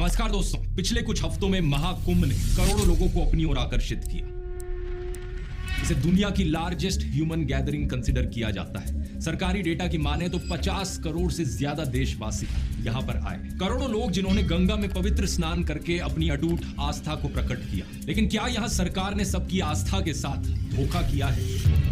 नमस्कार दोस्तों, पिछले कुछ हफ्तों में महाकुंभ ने करोड़ों लोगों को अपनी ओर आकर्षित किया। इसे दुनिया की लार्जेस्ट ह्यूमन गैदरिंग कंसिडर किया जाता है। सरकारी डेटा की माने तो 50 करोड़ से ज्यादा देशवासी यहां पर आए। करोड़ों लोग जिन्होंने गंगा में पवित्र स्नान करके अपनी अटूट आस्था को प्रकट किया। लेकिन क्या यहां सरकार ने सबकी आस्था के साथ धोखा किया है?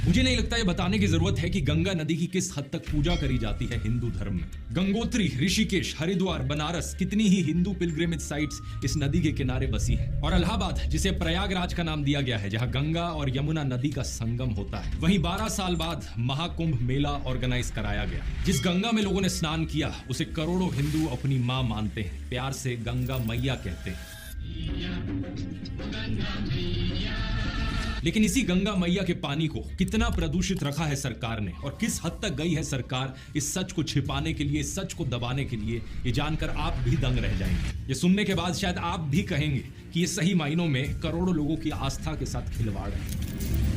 मुझे नहीं लगता ये बताने की जरूरत है कि गंगा नदी की किस हद तक पूजा करी जाती है हिंदू धर्म में। गंगोत्री, ऋषिकेश, हरिद्वार, बनारस, कितनी ही हिंदू पिलग्रिमेज साइट्स इस नदी के किनारे बसी हैं। और इलाहाबाद, जिसे प्रयागराज का नाम दिया गया है, जहां गंगा और यमुना नदी का संगम होता है, वहीं 12 साल बाद महाकुंभ मेला ऑर्गेनाइज कराया गया। जिस गंगा में लोगों ने स्नान किया उसे करोड़ों हिंदू अपनी मां मानते हैं, प्यार से गंगा मैया कहते हैं। लेकिन इसी गंगा मैया के पानी को कितना प्रदूषित रखा है सरकार ने, और किस हद तक गई है सरकार इस सच को छिपाने के लिए, इस सच को दबाने के लिए, ये जानकर आप भी दंग रह जाएंगे। ये सुनने के बाद शायद आप भी कहेंगे कि ये सही मायनों में करोड़ों लोगों की आस्था के साथ खिलवाड़ है।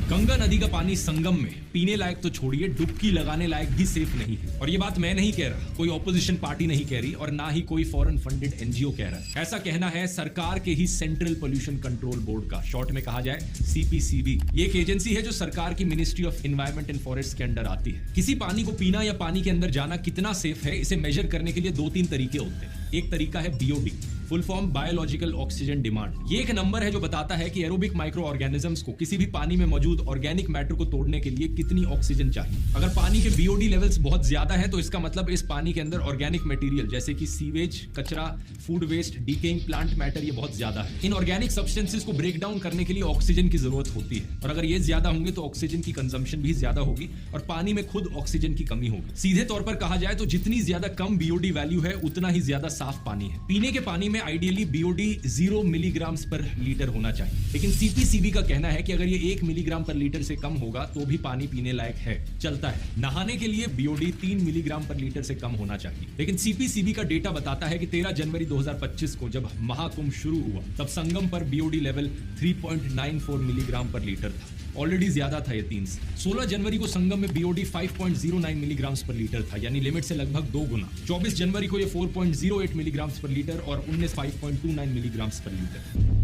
गंगा नदी का पानी संगम में पीने लायक तो छोड़िए, डुबकी लगाने लायक भी सेफ नहीं है। और ये बात मैं नहीं कह रहा, कोई ऑपोजिशन पार्टी नहीं कह रही, और ना ही कोई फॉरेन फंडेड एनजीओ कह रहा है। ऐसा कहना है सरकार के ही सेंट्रल पोल्यूशन कंट्रोल बोर्ड का, शॉर्ट में कहा जाए CPCB। ये एक एजेंसी है जो सरकार की ministry of environment and forest के अंडर आती है। किसी पानी को पीना या पानी के अंदर जाना कितना सेफ है, इसे मेजर करने के लिए 2-3 तरीके होते हैं। एक तरीका है BOD, full form biological oxygen demand. ये एक नंबर है जो बताता है कि एरोबिक माइक्रो ऑर्गेनिजम्स को किसी भी पानी में मौजूद ऑर्गेनिक मैटर को तोड़ने के लिए कितनी ऑक्सीजन चाहिए। अगर पानी के BOD लेवल्स बहुत ज्यादा है तो इसका मतलब इस पानी के अंदर ऑर्गेनिक मटेरियल जैसे कि सीवेज, कचरा, food waste, decaying plant matter ये बहुत ज्यादा है। इन ऑर्गेनिक सब्सटेंसेस को ब्रेक डाउन करने के लिए ऑक्सीजन की जरूरत होती है, और अगर ये ज्यादा होंगे तो ऑक्सीजन की कंजम्पशन भी ज्यादा होगी और पानी में खुद ऑक्सीजन की कमी होगी। सीधे तौर पर कहा जाए तो जितनी ज्यादा कम BOD वैल्यू है उतना ही ज्यादा साफ पानी है। पीने के पानी में आइडियली BOD 0 मिलीग्राम्स पर लीटर होना चाहिए, लेकिन CPCB का कहना है कि अगर ये 1 मिलीग्राम पर लीटर से कम होगा तो भी पानी पीने लायक है, चलता है। नहाने के लिए BOD 3 मिलीग्राम पर लीटर से कम होना चाहिए। लेकिन CPCB का डेटा बताता है कि 13 जनवरी 2025 को जब महाकुंभ शुरू हुआ तब संगम पर BOD लेवल 3.94 मिलीग्राम पर लीटर था। ऑलरेडी ज्यादा था ये 3 से। 16 जनवरी को संगम में BOD 5.09 मिलीग्राम्स पर लीटर था, यानी लिमिट से लगभग 2 गुना। 24 जनवरी को ये 4.08 मिलीग्राम्स पर लीटर और 19 5.29 मिलीग्राम्स पर लीटर।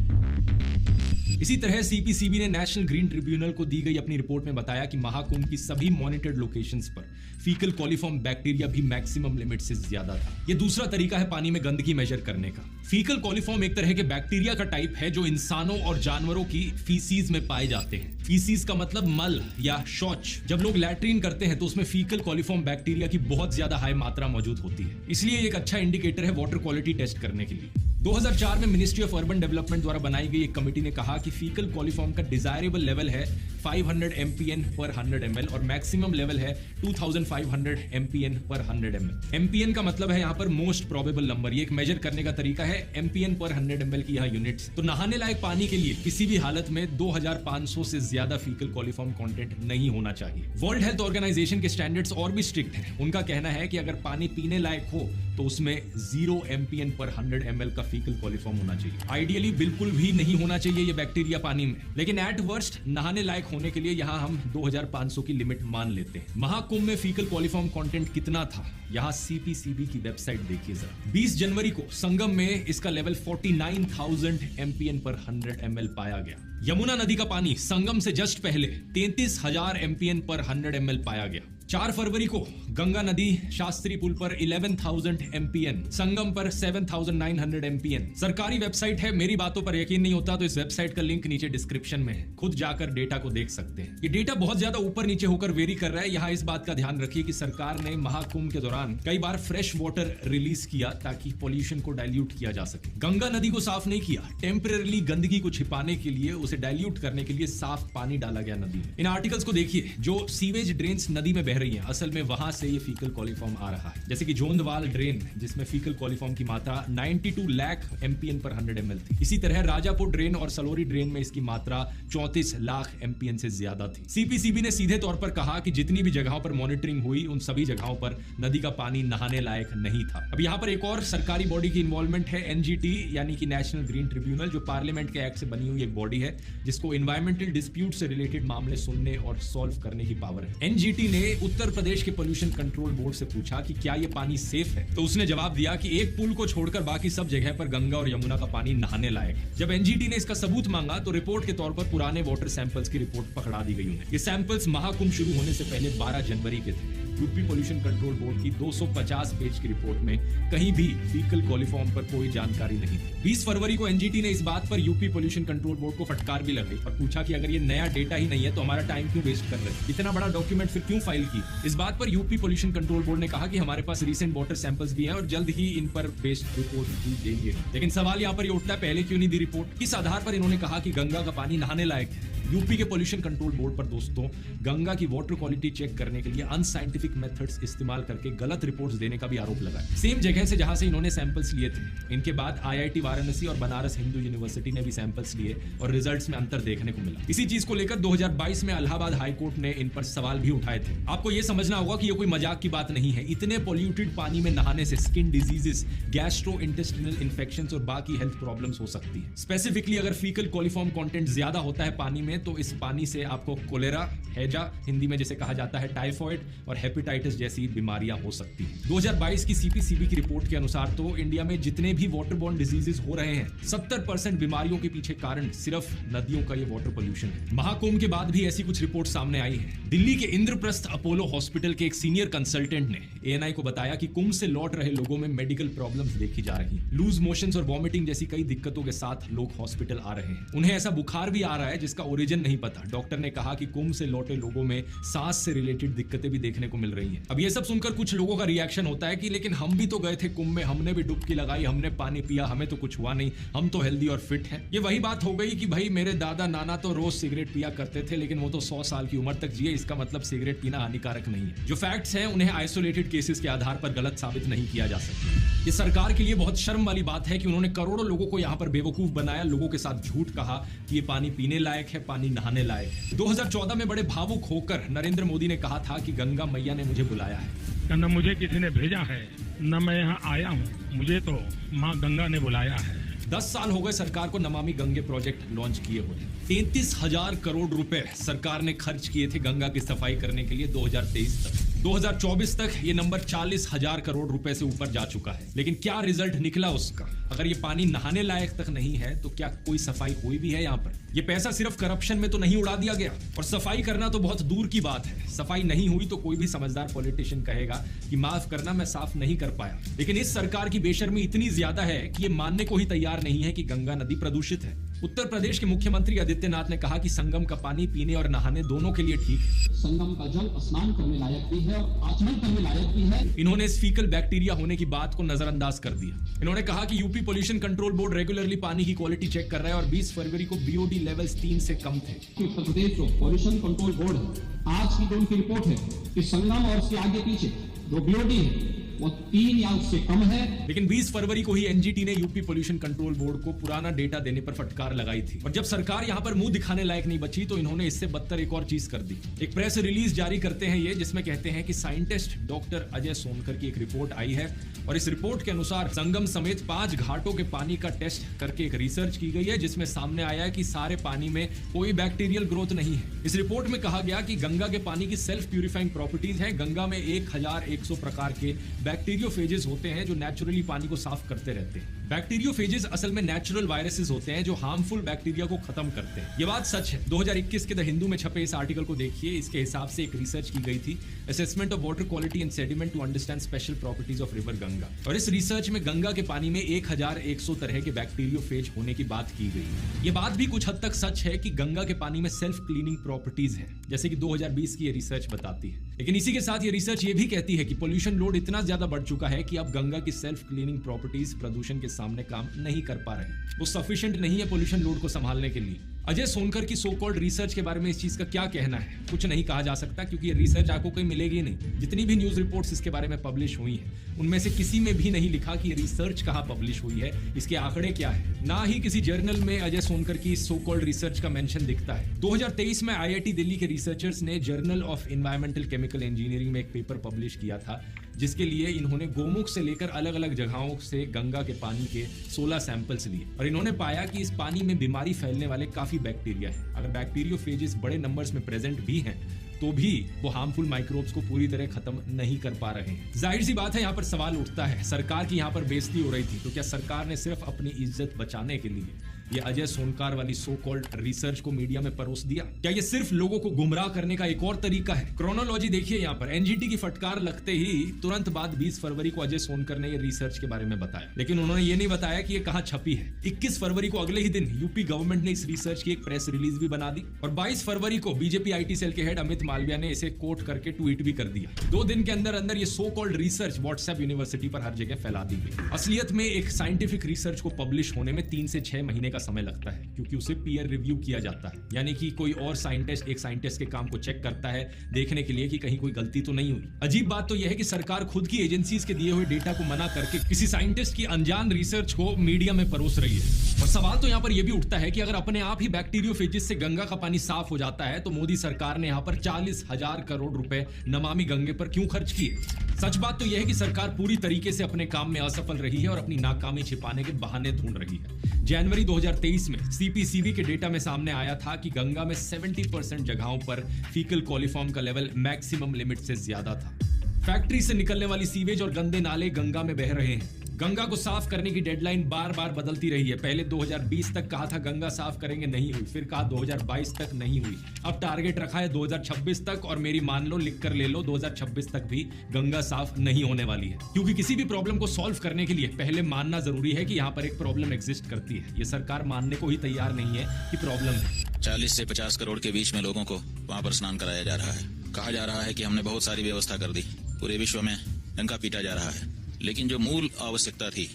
इसी तरह CPCB ने नेशनल ग्रीन ट्रिब्यूनल को दी गई अपनी रिपोर्ट में बताया कि महाकुंभ की सभी मॉनिटर्ड लोकेशंस पर फीकल कॉलीफॉर्म बैक्टीरिया भी मैक्सिमम लिमिट से ज्यादा था। ये दूसरा तरीका है पानी में गंदगी मेजर करने का। फीकल कॉलीफॉर्म एक तरह के बैक्टीरिया का टाइप है जो इंसानों और जानवरों की फीसीज में पाए जाते हैं। फीसीज का मतलब मल या शौच। जब लोग लैट्रिन करते हैं तो उसमें फीकल कॉलीफॉर्म बैक्टीरिया की बहुत ज्यादा हाई मात्रा मौजूद होती है, इसलिए एक अच्छा इंडिकेटर है वाटर क्वालिटी टेस्ट करने के लिए। 2004 में मिनिस्ट्री ऑफ अर्बन डेवलपमेंट द्वारा बनाई गई एक कमेटी ने कहा कि फीकल कॉलीफॉर्म का डिजायरेबल लेवल है 500 MPN पर 100 ml और मैक्सिमम लेवल है 2500 MPN पर 100 ml। MPN का मतलब है यहाँ पर मोस्ट प्रोबेबल नंबर। ये एक मेजर करने का तरीका है। MPN पर 100 ml की यहाँ यूनिट्स। तो नहाने लायक पानी के लिए किसी भी हालत में 2500 से ज्यादा फीकल कॉलीफॉर्म कंटेंट नहीं होना चाहिए। वर्ल्ड हेल्थ ऑर्गेनाइजेशन के स्टैंडर्ड्स और भी स्ट्रिक्ट हैं। उनका कहना है कि अगर पानी पीने लायक हो तो उसमें 0 MPN पर 100 ml का फीकल कॉलीफॉर्म होना चाहिए। आइडियली बिल्कुल भी नहीं होना चाहिए ये बैक्टीरिया पानी में, लेकिन एट वर्स्ट नहाने लायक होने के लिए यहाँ हम 2500 की लिमिट मान लेते हैं। महाकुंभ में फीकल कॉलीफॉर्म कंटेंट कितना था, यहाँ CPCB की वेबसाइट देखिए जरा। 20 जनवरी को संगम में इसका लेवल 49,000 MPN पर 100 ml पाया गया। यमुना नदी का पानी संगम से जस्ट पहले 33,000 MPN पर 100 ml पाया गया। 4 फरवरी को गंगा नदी शास्त्री पुल पर 11,000 MPN, संगम पर 7,900 MPN। सरकारी वेबसाइट है, मेरी बातों पर यकीन नहीं होता तो इस वेबसाइट का लिंक नीचे डिस्क्रिप्शन में है, खुद जाकर डेटा को देख सकते हैं। ये डेटा बहुत ज्यादा ऊपर नीचे होकर वेरी कर रहा है। यहाँ इस बात का ध्यान रखिए कि सरकार ने महाकुंभ के दौरान कई बार फ्रेश वाटर रिलीज किया ताकि पॉल्यूशन को डाइल्यूट किया जा सके। गंगा नदी को साफ नहीं किया, टेम्परेरी गंदगी को छिपाने के लिए, उसे डाइल्यूट करने के लिए साफ पानी डाला गया नदी में। इन आर्टिकल्स को देखिए, जो सीवेज ड्रेन्स नदी में बह रही है असल में वहां से ये फीकल कॉलीफॉर्म आ रहा है। जैसे कि जोंधवाल ड्रेन जिसमें फीकल कॉलीफॉर्म की मात्रा 92 लाख MPN पर 100 ml थी। इसी तरह राजापुर ड्रेन और सलोरी ड्रेन में इसकी मात्रा 34 लाख MPN से ज्यादा थी। CPCB ने सीधे तौर पर कहा कि जितनी भी जगहों पर मॉनिटरिंग हुई उन सभी जगहों पर नदी का पानी नहाने लायक नहीं था। अब यहाँ पर एक और सरकारी बॉडी की इन्वॉल्वमेंट है, NGT यानी कि नेशनल ग्रीन ट्रिब्यूनल, जो पार्लियामेंट के एक्ट से बनी हुई एक बॉडी है जिसको इन्वायरमेंटल डिस्प्यूट से रिलेटेड मामले सुनने और सॉल्व करने की पावर है। NGT ने उत्तर प्रदेश के पोल्यूशन कंट्रोल बोर्ड से पूछा कि क्या ये पानी सेफ है, तो उसने जवाब दिया कि एक पुल को छोड़कर बाकी सब जगह पर गंगा और यमुना का पानी नहाने लायक है। जब एनजीटी ने इसका सबूत मांगा तो रिपोर्ट के तौर पर पुराने वाटर सैंपल्स की रिपोर्ट पकड़ा दी गई उन्हें। ये सैंपल्स महाकुंभ शुरू होने से पहले 12 जनवरी के थे। यूपी पोल्यूशन कंट्रोल बोर्ड की 250 पेज की रिपोर्ट में कहीं भी फीकल कोलिफॉर्म पर कोई जानकारी नहीं थी। 20 फरवरी को एनजीटी ने इस बात पर यूपी पोल्यूशन कंट्रोल बोर्ड को फटकार भी लगाई और पूछा कि अगर ये नया डेटा ही नहीं है तो हमारा टाइम क्यों वेस्ट कर रहे हैं, इतना बड़ा डॉक्यूमेंट फिर क्यों फाइल की। इस बात पर यूपी पोल्यूशन कंट्रोल बोर्ड ने कहा कि हमारे पास रीसेंट वाटर सैंपल्स भी हैं और जल्द ही इन पर बेस्ड रिपोर्ट भी देंगे। लेकिन सवाल यहाँ पर ये उठता है, पहले क्यों नहीं दी रिपोर्ट? किस आधार पर इन्होंने कहा कि गंगा का पानी नहाने लायक है? यूपी के पोल्यूशन कंट्रोल बोर्ड पर दोस्तों गंगा की वाटर क्वालिटी चेक करने के लिए अनसाइंटिफिक मेथड्स इस्तेमाल करके गलत रिपोर्ट्स देने का भी आरोप लगा है। सेम जगह से जहां से इन्होंने सैंपल्स लिए थे, इनके बाद आईआईटी वाराणसी और बनारस हिंदू यूनिवर्सिटी ने भी सैंपल्स लिए और रिजल्ट्स में अंतर देखने को मिला। इसी चीज को लेकर 2022 में इलाहाबाद हाईकोर्ट ने इन पर सवाल भी उठाए थे। आपको यह समझना होगा कि यह कोई मजाक की बात नहीं है। इतने पॉल्यूटेड पानी में नहाने से स्किन डिजीजेस, गैस्ट्रोइंटेस्टाइनल इन्फेक्शंस और बाकी हेल्थ प्रॉब्लम्स हो सकती है। स्पेसिफिकली अगर फीकल कोलिफॉर्म कंटेंट ज्यादा होता है पानी में तो इस पानी से आपको कोलेरा, हैजा हिंदी में जिसे कहा जाता है, टाइफॉइड और हेपेटाइटिस जैसी बीमारियां हो सकती हैं। 2022 की सीपीसीबी की रिपोर्ट के अनुसार तो इंडिया में जितने भी वाटरबोर्न डिजीजेस हो रहे हैं 70% बीमारियों के पीछे कारण सिर्फ नदियों का ये वाटर पोल्यूशन है। महाकुंभ के बाद भी ऐसी कुछ रिपोर्ट सामने आई है। दिल्ली के इंद्रप्रस्थ अपोलो हॉस्पिटल के एक सीनियर कंसल्टेंट ने एएनआई को बताया कि कुंभ से लौट रहे लोगों में मेडिकल प्रॉब्लम्स देखी जा रही हैं। लूज मोशंस और वॉमिटिंग जैसी कई दिक्कतों के साथ लोग हॉस्पिटल आ रहे हैं। उन्हें ऐसा बुखार भी आ रहा है जिसका ओरिजिन नहीं पता। डॉक्टर ने कहा कि कुंभ से लौटे लोगों में सांस से रिलेटेड दिक्कतें भी देखने को मिल रही हैं। अब ये सब सुनकर कुछ लोगों का रिएक्शन होता है कि लेकिन हम भी तो गए थे कुंभ में, हमने भी डुबकी लगाई, हमने पानी पिया, हमें तो कुछ हुआ नहीं, हम तो हेल्दी और फिट हैं। ये वही बात हो गई कि भाई मेरे दादा नाना तो रोज सिगरेट पिया करते थे लेकिन वो तो 100 साल की उम्र तक जिए, इसका मतलब सिगरेट पीना हानिकारक नहीं है। जो फैक्ट्स हैं उन्हें आइसोलेटेड केसेस के आधार पर गलत साबित नहीं किया जा सकता। ये सरकार के लिए बहुत शर्म वाली बात है कि उन्होंने करोड़ों लोगों को यहाँ पर बेवकूफ बनाया, लोगों के साथ झूठ कहा कि ये पानी पीने लायक है, पानी नहाने लायक है। 2014 में बड़े भावुक होकर नरेंद्र मोदी ने कहा था कि गंगा मैया ने मुझे बुलाया है। न मुझे किसी ने भेजा है न मैं यहाँ आया हूँ, मुझे तो माँ गंगा ने बुलाया है। 10 साल हो गए सरकार को नमामि गंगे प्रोजेक्ट लॉन्च किए हुए। 33,000 करोड़ रुपए सरकार ने खर्च किए थे गंगा की सफाई करने के लिए 2023 तक। 2024 तक ये नंबर 40,000 करोड़ रुपए से ऊपर जा चुका है। लेकिन क्या रिजल्ट निकला उसका? अगर ये पानी नहाने लायक तक नहीं है तो क्या कोई सफाई हुई भी है यहाँ पर? ये पैसा सिर्फ करप्शन में तो नहीं उड़ा दिया गया? और सफाई करना तो बहुत दूर की बात है, सफाई नहीं हुई तो कोई भी समझदार पॉलिटिशियन कहेगा कि माफ करना मैं साफ नहीं कर पाया। लेकिन इस सरकार की बेशर्मी इतनी ज्यादा है कि ये मानने को ही तैयार नहीं है कि गंगा नदी प्रदूषित है। उत्तर प्रदेश के मुख्यमंत्री आदित्यनाथ ने कहा कि संगम का पानी पीने और नहाने दोनों के लिए ठीक है। संगम का जल स्नान करने लायक भी है और आचमन करने लायक भी है। इन्होंने इस फीकल बैक्टीरिया होने की बात को नजरअंदाज कर दिया। इन्होंने कहा कि UP pollution control board regularly पानी की क्वालिटी चेक कर रहा है और 20 फरवरी को बीओडी लेवल्स 3 से कम थे। उत्तर प्रदेश जो पोल्यूशन कंट्रोल बोर्ड है, आज की जो उनकी रिपोर्ट है कि संगम और उसके आगे पीछे जो बीओडी है वो 3 या उससे कम है। लेकिन 20 फरवरी को ही एनजीटी ने यूपी पोल्यूशन कंट्रोल बोर्ड को पुराना डेटा देने पर फटकार लगाई थी। और जब सरकार यहां पर मुंह दिखाने लायक नहीं बची तो इन्होंने इससे बदतर एक और चीज कर दी। एक प्रेस रिलीज जारी करते हैं ये, जिसमें कहते हैं कि साइंटिस्ट डॉक्टर अजय सोनकर की एक रिपोर्ट आई है और इस रिपोर्ट के अनुसार संगम समेत 5 घाटों के पानी का टेस्ट करके एक रिसर्च की गई है जिसमें सामने आया है कि सारे पानी में कोई बैक्टीरियल ग्रोथ नहीं है। इस रिपोर्ट में कहा गया कि गंगा के पानी की सेल्फ प्यूरिफाइंग प्रॉपर्टीज है। गंगा में 1100 प्रकार के बैक्टीरियोफेजेस होते हैं जो नेचुरली पानी को साफ करते रहते हैं। बैक्टीरियोफेजेस असल में नेचुरल वायरसेस होते हैं जो हार्मफुल बैक्टीरिया को खत्म करते हैं। ये बात सच है। 2021 के द हिंदू में छपे इस आर्टिकल को देखिए। इसके हिसाब से एक रिसर्च की गई थी, assessment of water quality and sediment to understand special properties of river Ganga. और इस रिसर्च में गंगा के पानी में 1100 तरह के बैक्टीरियोफेज होने की बात की गई। ये बात भी कुछ हद तक सच है कि गंगा के पानी में सेल्फ क्लीनिंग प्रॉपर्टीज है, जैसे कि 2020 की ये रिसर्च बताती है। लेकिन इसी के साथ ये रिसर्च ये भी कहती है कि पोल्यूशन लोड इतना ज्यादा बढ़ चुका है कि अब गंगा की सेल्फ क्लीनिंग प्रॉपर्टीज प्रदूषण के सामने काम नहीं कर पा रहे। वो सफिशिएंट नहीं है पोल्यूशन लोड को संभालने के लिए। अजय सोनकर की सो कॉल्ड रिसर्च के बारे में इस चीज का क्या कहना है? कुछ नहीं कहा जा सकता क्योंकि ये रिसर्च आपको कहीं मिलेगी नहीं। जितनी भी न्यूज रिपोर्ट्स इसके बारे में पब्लिश हुई हैं उनमें से किसी में भी नहीं लिखा कि ये रिसर्च कहाँ पब्लिश हुई है, इसके आंकड़े क्या है। ना ही किसी जर्नल में अजय सोनकर की सो कॉल्ड रिसर्च का मेंशन दिखता है। 2023 में आईआईटी दिल्ली के रिसर्चर्स ने journal of environmental chemical engineering में एक पेपर पब्लिश किया था जिसके लिए इन्होंने गोमुख से लेकर अलग अलग जगहों से गंगा के पानी के 16 सैंपल्स लिए और इन्होंने पाया कि इस पानी में बीमारी फैलने वाले काफी बैक्टीरिया हैं। अगर बैक्टीरियोफेजेस बड़े नंबर्स में प्रेजेंट भी हैं तो भी वो हार्मफुल माइक्रोब्स को पूरी तरह खत्म नहीं कर पा रहे हैं। जाहिर सी बात है, यहाँ पर सवाल उठता है, सरकार की यहाँ पर बेइज्जती हो रही थी, तो क्या सरकार ने सिर्फ अपनी इज्जत बचाने के लिए ये अजय सोनकार वाली सो कॉल्ड रिसर्च को मीडिया में परोस दिया? क्या ये सिर्फ लोगों को गुमराह करने का एक और तरीका है? क्रोनोलॉजी देखिए यहाँ पर। एनजीटी की फटकार लगते ही तुरंत बाद 20 फरवरी को अजय सोनकर ने ये रिसर्च के बारे में बताया, लेकिन उन्होंने ये नहीं बताया कि ये कहाँ छपी है। 21 फरवरी को अगले ही दिन यूपी गवर्नमेंट ने इस रिसर्च की एक प्रेस रिलीज भी बना दी और 22 फरवरी को बीजेपी आईटी सेल के हेड अमित मालविया ने इसे कोट करके ट्वीट भी कर दिया। 2 दिन के अंदर अंदर ये so called research WhatsApp university पर हर जगह फैला दी गई। असलियत में एक साइंटिफिक रिसर्च को पब्लिश होने में 3 से 6 महीने का समय लगता है, क्योंकि उसे पीयर रिव्यू किया जाता है, यानी कि कोई और साइंटिस्ट एक साइंटिस्ट के काम को चेक करता है देखने के लिए कि कहीं कोई गलती तो नहीं हुई। अजीब बात तो यह है कि सरकार खुद की एजेंसीज के दिए हुए डेटा को मना करके किसी साइंटिस्ट की अनजान रिसर्च को मीडिया में परोस रही है। और सवाल तो यहाँ पर यह भी उठता है कि अगर अपने आप ही बैक्टीरियोफेजिस से गंगा का पानी साफ हो जाता है तो मोदी सरकार ने यहाँ पर 40,000 करोड़ रुपए नमामि गंगे पर क्यों खर्च किए? सच बात तो यह है कि सरकार पूरी तरीके से अपने काम में असफल रही है और अपनी नाकामी छिपाने के बहाने ढूंढ रही है। जनवरी 2023 में सीपीसीबी के डेटा में सामने आया था कि गंगा में 70% जगहों पर फीकल कोलिफॉर्म का लेवल मैक्सिमम लिमिट से ज्यादा था। फैक्ट्री से निकलने वाली सीवेज और गंदे नाले गंगा में बह रहे हैं। गंगा को साफ करने की डेडलाइन बार बार बदलती रही है। पहले 2020 तक कहा था गंगा साफ करेंगे, नहीं हुई। फिर कहा 2022 तक, नहीं हुई। अब टारगेट रखा है 2026 तक, और मेरी मान लो, लिख कर ले लो, 2026 तक भी गंगा साफ नहीं होने वाली है। क्योंकि किसी भी प्रॉब्लम को सॉल्व करने के लिए पहले मानना जरूरी है कि यहाँ पर एक प्रॉब्लम एग्जिस्ट करती है। ये सरकार मानने को ही तैयार नहीं है कि प्रॉब्लम है। 40 से 50 करोड़ के बीच में लोगों को वहाँ पर स्नान कराया जा रहा है। कहा जा रहा है कि हमने बहुत सारी व्यवस्था कर दी, पूरे विश्व में डंका पीटा जा रहा है, लेकिन जो मूल आवश्यकता थी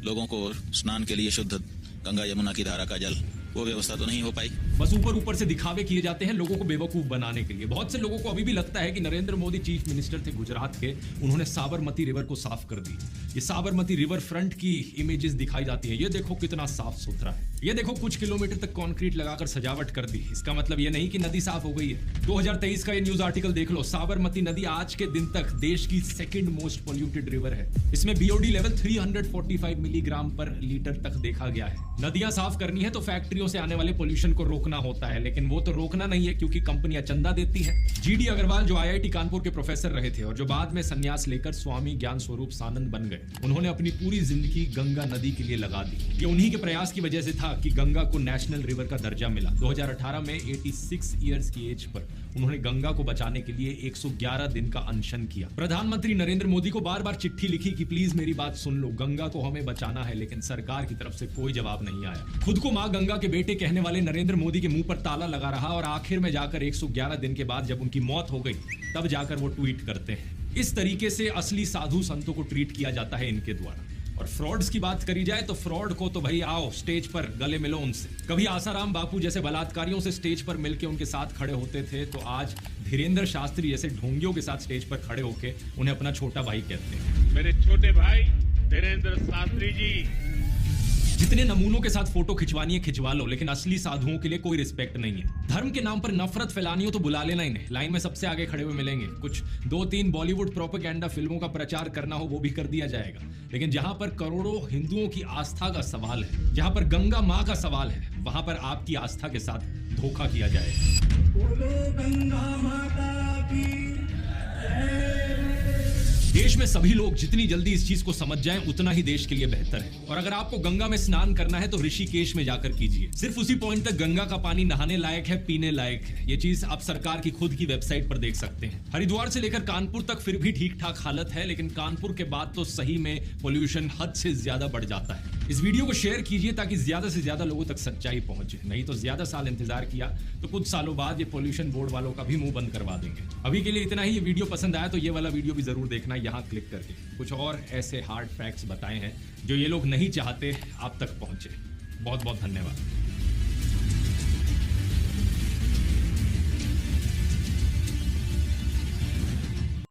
लोगों को स्नान के लिए शुद्ध गंगा यमुना की धारा का जल, वो व्यवस्था तो नहीं हो पाई। बस ऊपर से दिखावे किए जाते हैं लोगों को बेवकूफ बनाने के लिए। बहुत से लोगों को अभी भी लगता है कि नरेंद्र मोदी चीफ मिनिस्टर थे गुजरात के, उन्होंने साबरमती रिवर को साफ कर दी। ये साबरमती रिवर फ्रंट की इमेजेस दिखाई जाती हैं, ये देखो कितना साफ सुथरा है, ये देखो कुछ किलोमीटर तक कंक्रीट लगाकर सजावट कर दी। इसका मतलब ये नहीं कि नदी साफ हो गई है। 2023 का ये न्यूज आर्टिकल देख लो। साबरमती नदी आज के दिन तक देश की सेकंड मोस्ट पोल्यूटेड रिवर है। इसमें बीओडी लेवल 345 मिलीग्राम पर लीटर तक देखा गया है। नदियां साफ करनी है तो फैक्ट्रियों से आने वाले पोल्यूशन को रोकना होता है, लेकिन वो तो रोकना नहीं है क्योंकि कंपनियां चंदा देती हैं। जीडी अग्रवाल जो आईआईटी कानपुर के प्रोफेसर रहे थे और जो बाद में संन्यास लेकर स्वामी ज्ञान स्वरूप सानंद बन गए, उन्होंने अपनी पूरी जिंदगी गंगा नदी के लिए लगा दी। ये उन्हीं के प्रयास की वजह से था कि गंगा को नेशनल रिवर का दर्जा मिला। 2018 में 86 इयर्स की एज पर उन्होंने गंगा को बचाने के लिए 111 दिन का अनशन किया। प्रधानमंत्री नरेंद्र मोदी को बार बार चिट्ठी लिखी कि प्लीज मेरी बात सुन लो, गंगा को हमें बचाना है, लेकिन सरकार की तरफ से कोई जवाब नहीं आया। खुद को मां गंगा के बेटे कहने वाले नरेंद्र मोदी के मुंह पर ताला लगा रहा और आखिर में जाकर 111 दिन के बाद जब उनकी मौत हो गई तब जाकर वो ट्वीट करते हैं। इस तरीके से असली साधु संतों को ट्रीट किया जाता है इनके द्वारा। और फ्रॉड्स की बात करी जाए तो फ्रॉड को तो भाई आओ स्टेज पर गले मिलो उनसे। कभी आसाराम बापू जैसे बलात्कारियों से स्टेज पर मिलके उनके साथ खड़े होते थे, तो आज धीरेन्द्र शास्त्री जैसे ढोंगियों के साथ स्टेज पर खड़े होके उन्हें अपना छोटा भाई कहते हैं। मेरे छोटे भाई धीरेन्द्र शास्त्री जी, जितने नमूनों के साथ फोटो खिंचवानी है खिंचवा लो, लेकिन असली साधुओं के लिए कोई रिस्पेक्ट नहीं है। धर्म के नाम पर नफरत फैलानी हो तो बुला लेना इन्हें, लाइन में सबसे आगे खड़े हुए मिलेंगे। कुछ 2-3 बॉलीवुड प्रोपेगेंडा फिल्मों का प्रचार करना हो वो भी कर दिया जाएगा, लेकिन जहां पर करोड़ों हिंदुओं की आस्था का सवाल है, जहां पर गंगा माँ का सवाल है, वहां पर आपकी आस्था के साथ धोखा किया जाएगा। बोलो गंगा माता की देश में सभी लोग जितनी जल्दी इस चीज को समझ जाएं उतना ही देश के लिए बेहतर है। और अगर आपको गंगा में स्नान करना है तो ऋषिकेश में जाकर कीजिए। सिर्फ उसी पॉइंट तक गंगा का पानी नहाने लायक है, पीने लायक है। ये चीज आप सरकार की खुद की वेबसाइट पर देख सकते हैं। हरिद्वार से लेकर कानपुर तक फिर भी ठीक ठाक हालत है, लेकिन कानपुर के बाद तो सही में पोल्यूशन हद से ज्यादा बढ़ जाता है। इस वीडियो को शेयर कीजिए ताकि ज्यादा से ज्यादा लोगों तक सच्चाई पहुंचे, नहीं तो ज्यादा साल इंतजार किया तो कुछ सालों बाद ये पोल्यूशन बोर्ड वालों का भी मुंह बंद करवा देंगे। अभी के लिए इतना ही। ये वीडियो पसंद आया तो ये वाला वीडियो भी जरूर देखना यहाँ क्लिक करके। कुछ और ऐसे हार्ड फैक्ट्स बताए हैं जो ये लोग नहीं चाहते आप तक पहुंचे। बहुत बहुत धन्यवाद।